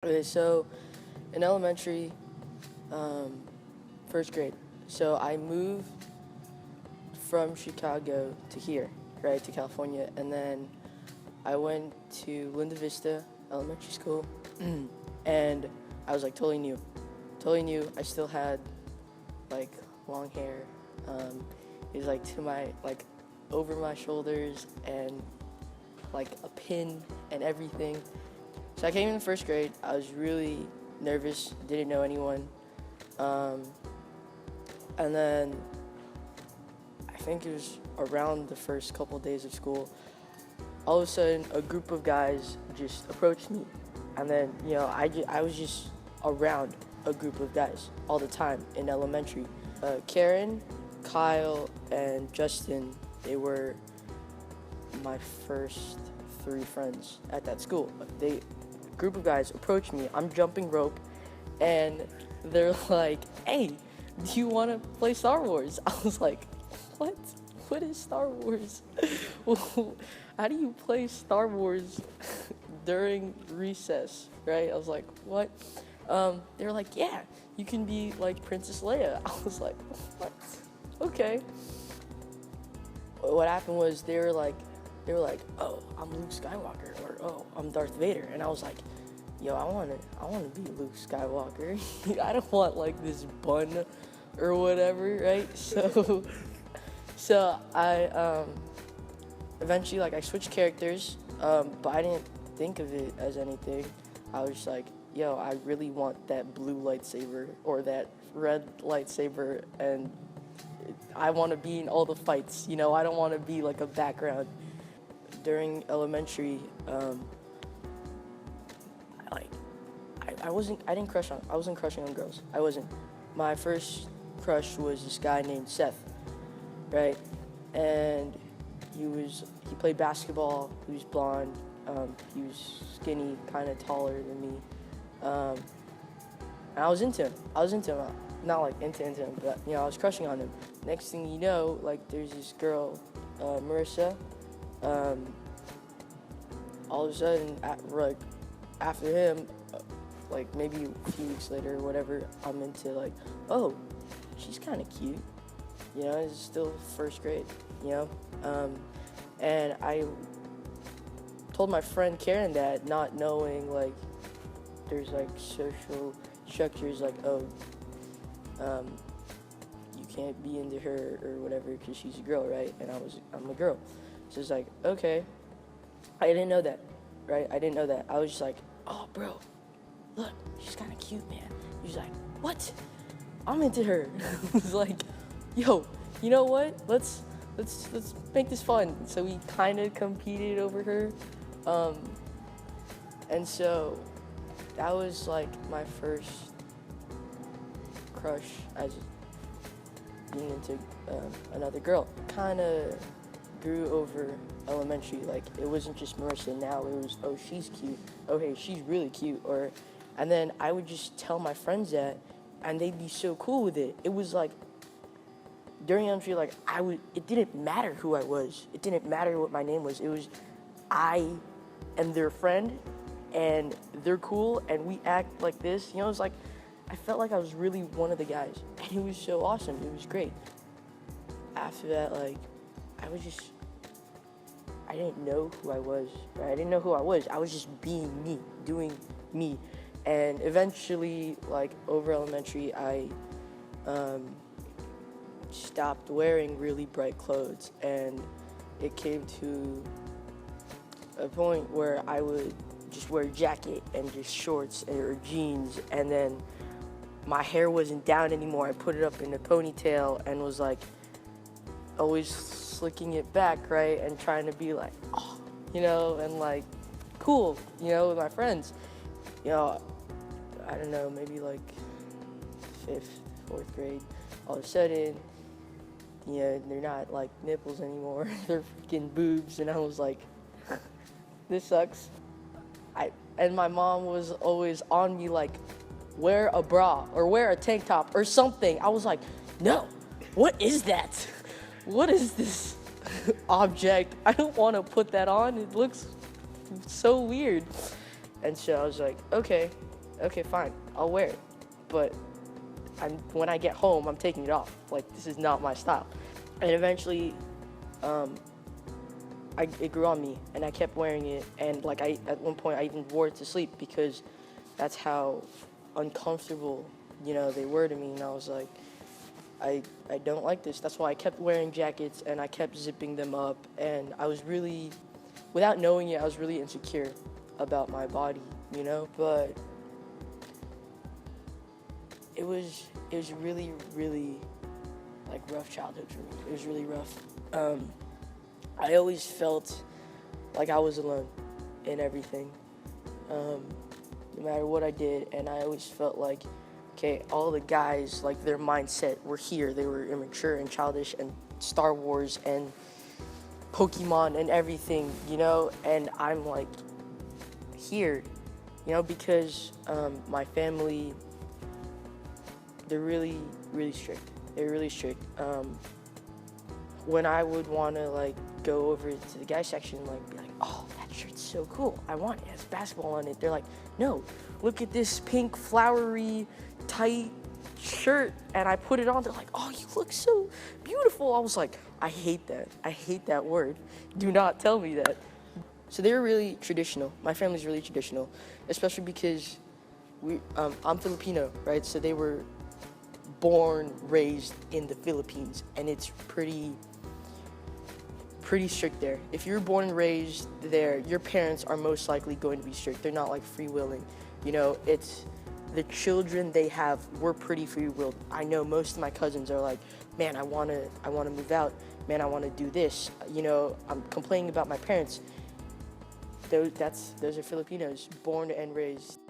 Okay, so in elementary, first grade, so I moved from Chicago to here, right, to California, and then I went to Linda Vista Elementary School, and I was like totally new. I still had like long hair. It was like to my like over my shoulders and like a pin and everything. So I came in the first grade. I was really nervous, didn't know anyone. And then I think it was around the first couple of days of school, all of a sudden a group of guys just approached me. And then, I was just around a group of guys all the time in elementary. Karen, Kyle, and Justin, they were my first 3 friends at that school. Group of guys approached me. I'm jumping rope, and they're like, "Hey, do you want to play Star Wars?" I was like, "What? What is Star Wars? How do you play Star Wars during recess?" Right? I was like, "What?" They were like, "Yeah, you can be like Princess Leia." I was like, "What? Okay." What happened was they were like, "Oh, I'm Luke Skywalker," or "Oh, I'm Darth Vader," and I was like, "Yo, I wanna be Luke Skywalker. I don't want like this bun or whatever, right?" So I eventually I switched characters, but I didn't think of it as anything. I was just like, "Yo, I really want that blue lightsaber or that red lightsaber, and I want to be in all the fights. I don't want to be like a background." During elementary, I wasn't crushing on girls. I wasn't. My first crush was this guy named Seth, right? And he played basketball. He was blonde. He was skinny, kind of taller than me. And I was into him. Not like into him, but I was crushing on him. Next thing you know, there's this girl, Marissa. All of a sudden, after him, maybe a few weeks later or whatever, I'm into oh, she's kind of cute. It's still first grade, and I told my friend Karen that, not knowing there's social structures you can't be into her or whatever because she's a girl, right? And I'm a girl. So it's okay. I didn't know that, right? I didn't know that. I was just like, "Oh, bro, look, she's kind of cute, man." He's like, "What? I'm into her." I was like, "Yo, you know what? Let's make this fun." So we kind of competed over her. And so that was my first crush as being into another girl. Kind of grew over elementary. It wasn't just Marissa. Now it was, "Oh, she's cute. Oh, hey, she's really cute." And then I would just tell my friends that, and they'd be so cool with it. It was during elementary, it didn't matter who I was. It didn't matter what my name was. It was, I am their friend, and they're cool, and we act like this. It was I felt like I was really one of the guys, and it was so awesome. It was great. After that, I didn't know who I was, right? I didn't know who I was. I was just being me, doing me. And eventually, over elementary, I stopped wearing really bright clothes, and it came to a point where I would just wear a jacket and just shorts or jeans, and then my hair wasn't down anymore. I put it up in a ponytail and was always slicking it back, right? And trying to be and cool, with my friends. I don't know, maybe 5th, 4th grade, all of a sudden, they're not nipples anymore. They're freaking boobs. And I was like, this sucks. And my mom was always on me wear a bra or wear a tank top or something. I was like, "No, what is that? What is this object? I don't want to put that on. It looks so weird." And so I was like, "Okay, okay, fine, I'll wear it. But when I get home, I'm taking it off. Like, this is not my style. And eventually, it grew on me, and I kept wearing it. And like, at one point, I even wore it to sleep because that's how uncomfortable, they were to me. And I was like, I don't like this. That's why I kept wearing jackets and I kept zipping them up. And I was really, without knowing it, I was really insecure about my body, But it was really, really like rough childhood for me. It was really rough. I always felt like I was alone in everything, no matter what I did. And I always felt like, okay, all the guys, like their mindset were here. They were immature and childish and Star Wars and Pokemon and everything, and I'm like here, because my family, they're really, really strict. They're really strict. When I would want to like go over to the guy section, like be like, oh, that shirt's so cool, I want it, it has basketball on it. They're like, no, look at this pink flowery tight shirt, and I put it on. They're like, oh, you look so beautiful. I was like, I hate that word. Do not tell me that. So they were really traditional. My family's really traditional, especially because I'm Filipino, right? So they were born, raised in the Philippines, and it's pretty strict there. If you're born and raised there, your parents are most likely going to be strict. They're not like free-willing. It's the children they have were pretty free-willed. I know most of my cousins are like, man, I wanna move out. Man, I wanna do this. I'm complaining about my parents. Those are Filipinos, born and raised.